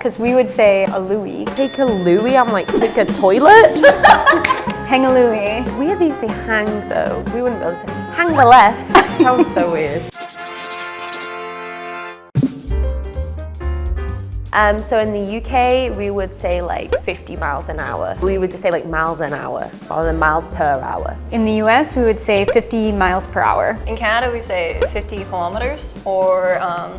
because we would say a Louis. Take a Louis? I'm like, take a toilet? Hang a Louis. It's weird they say hang though. We wouldn't be able to say hang the left. Sounds so weird. So in the UK, we would say like 50 miles an hour. We would just say like miles an hour rather than miles per hour. In the US, we would say 50 miles per hour. In Canada, we say 50 kilometers or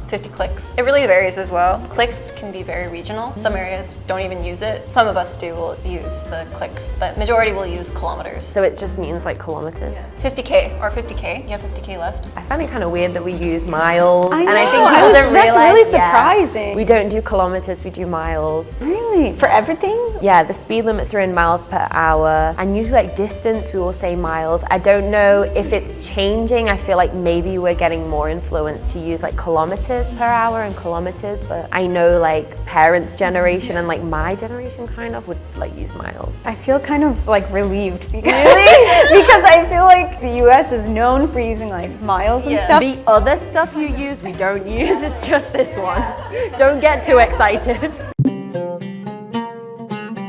50 clicks. It really varies as well. Clicks can be very regional. Some areas don't even use it. Some of us will use the clicks, but majority will use kilometers. So it just means like kilometers. 50K or 50K. You have 50K left. I find it kind of weird that we use miles. I know, and I think people don't realize. That's really surprising. We don't do kilometers, we do miles. Really? For everything? Yeah, the speed limits are in miles per hour. And usually like distance, we will say miles. I don't know if it's changing. I feel like maybe we're getting more influence to use like kilometers per hour and kilometers, but I know like parents' generation and like my generation kind of would like use miles. I feel kind of like relieved because, because I feel like the US is known for using like miles and stuff. The other stuff you use, we don't use. It's just this one. Don't get too excited.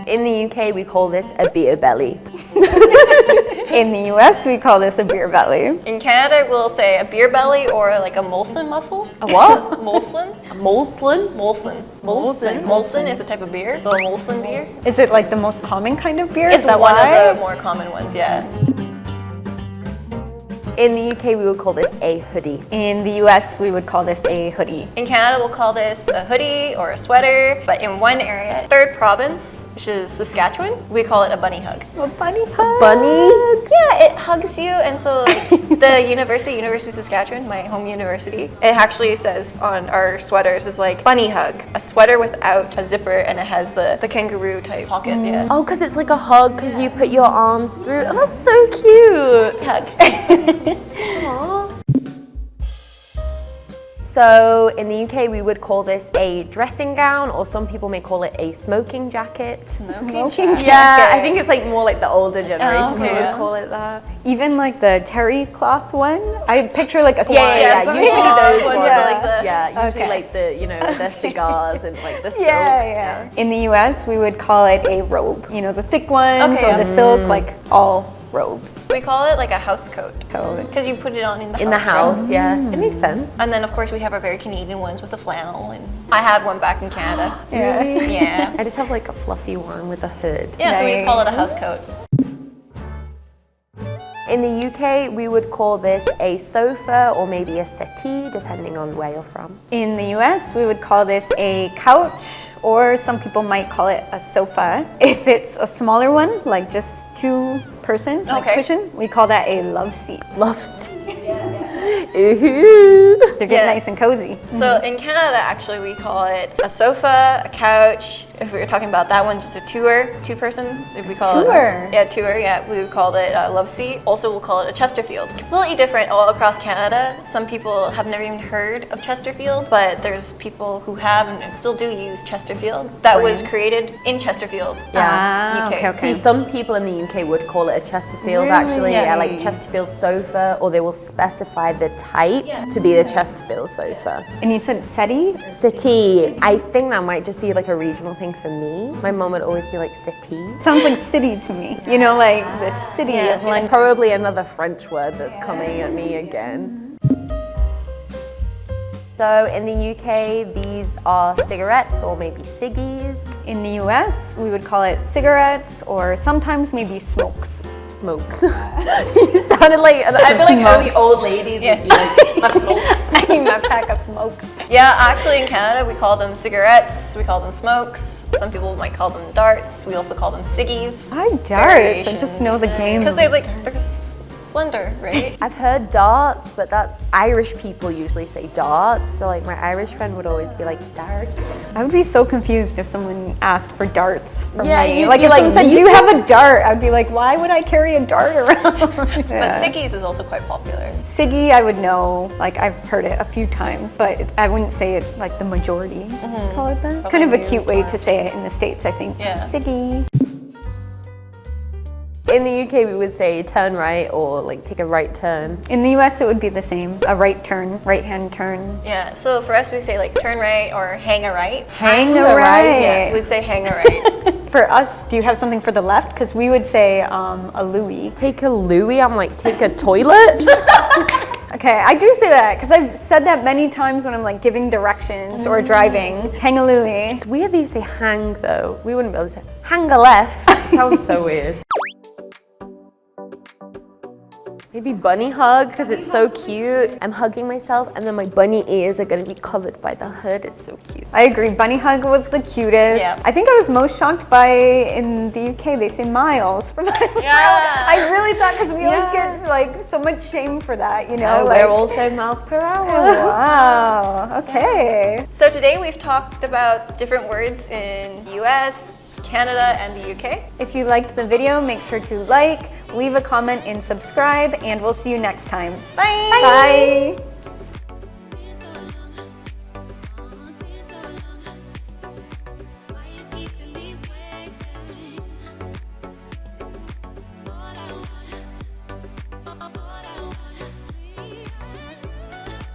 In the UK, we call this a beer belly. In the US, we call this a beer belly. In Canada, we'll say a beer belly or like a Molson muscle. A what? Molson. A Molson? Molson. Molson. Molson is a type of beer. The Molson beer. Is it like the most common kind of beer? It's Is that one why? of the more common ones, yeah. In the UK, we would call this a hoodie. In the US, we would call this a hoodie. In Canada, we'll call this a hoodie or a sweater, but in one area, third province, which is Saskatchewan, we call it a bunny hug. A bunny hug. Bunny? Yeah, it hugs you, and so the University of Saskatchewan, my home university, it actually says on our sweaters is like bunny hug, a sweater without a zipper, and it has the kangaroo type pocket, yeah. Oh, because it's like a hug because you put your arms through. Oh, that's so cute. Hug. Aww. So in the UK, we would call this a dressing gown, or some people may call it a smoking jacket. Smoking jacket. Yeah, I think it's like more like the older generation who would yeah. call it that. Even like the terry cloth one, I picture like a swan. Yeah, some usually people those would ones. like that. Yeah, usually Okay. like the, you know, the cigars and like the silk. Yeah. In the US, we would call it a robe. You know, the thick ones Okay, or the silk, like all robes. We call it like a house coat Coat. because you put it on in the house. In the house, right? yeah. It makes sense. And then of course we have our very Canadian ones with the flannel, and I have one back in Canada. Yeah. Yeah. I just have like a fluffy one with a hood. Yeah, so we just call it a house coat. In the UK, we would call this a sofa or maybe a settee, depending on where you're from. In the US, we would call this a couch, or some people might call it a sofa. If it's a smaller one, like just two-person like Okay. cushion, we call that a love seat. Love seat. Ooh. To get Yeah. nice and cozy. So in Canada, actually, we call it a sofa, a couch. If we were talking about that one, just a two-person. If we call Tour. it tour. Yeah, we would call it a love seat. Also, we'll call it a Chesterfield. Completely different all across Canada. Some people have never even heard of Chesterfield, but there's people who have and still do use Chesterfield. That was created in Chesterfield, Yeah. UK. okay. See, some people in the UK would call it a Chesterfield, Really? actually. Yeah, like Chesterfield sofa, or they will specify the type to be the Chesterfield sofa. And you said settee? Settee. I think that might just be like a regional thing for me. My mom would always be like settee. Sounds like city to me. You know, like the city Yeah. of London. It's probably another French word that's coming at me again. So in the UK, these are cigarettes or maybe ciggies. In the US, we would call it cigarettes or sometimes maybe smokes. Smokes. You sounded like, I feel like only old ladies would be like, my smokes. I mean, that pack of smokes. Yeah, actually in Canada we call them cigarettes, we call them smokes. Some people might call them darts. We also call them ciggies. Why darts? I just know the game. Because they're slender, right? I've heard darts, but that's Irish people usually say darts. So like my Irish friend would always be like darts. I would be so confused if someone asked for darts from Yeah, me. you'd Like be if like, someone said, "Do "These you have a dart?" I'd be like, "Why would I carry a dart around?" But ciggies is also quite popular. Siggy, I would know. Like I've heard it a few times, but I wouldn't say it's like the majority. Call it that. It's kind of a cute way to say it in the States, I think. Yeah. Siggy. In the UK, we would say turn right or like take a right turn. In the US, it would be the same. A right turn, right hand turn. Yeah, so for us, we say like turn right or hang a right. Hang a a right, right. Yes, we'd say hang a right. For us, do you have something for the left? Because we would say a Louis. Take a Louis, I'm like, take a toilet? Okay, I do say that because I've said that many times when I'm like giving directions or driving. Hang a Louis. It's weird that you say hang though. We wouldn't be able to say hang a left. It sounds so weird. Maybe bunny hug because it's so cute. I'm hugging myself and then my bunny ears are going to be covered by the hood. It's so cute. I agree. Bunny hug was the cutest. Yeah. I think I was most shocked by in the UK they say miles for miles per hour. Yeah. I really thought because we always get like so much shame for that, you know. Oh, like, we're also miles per hour. wow. Okay. So today we've talked about different words in the US, Canada, and the UK. If you liked the video, make sure to like, leave a comment, and subscribe, and we'll see you next time. Bye! Bye.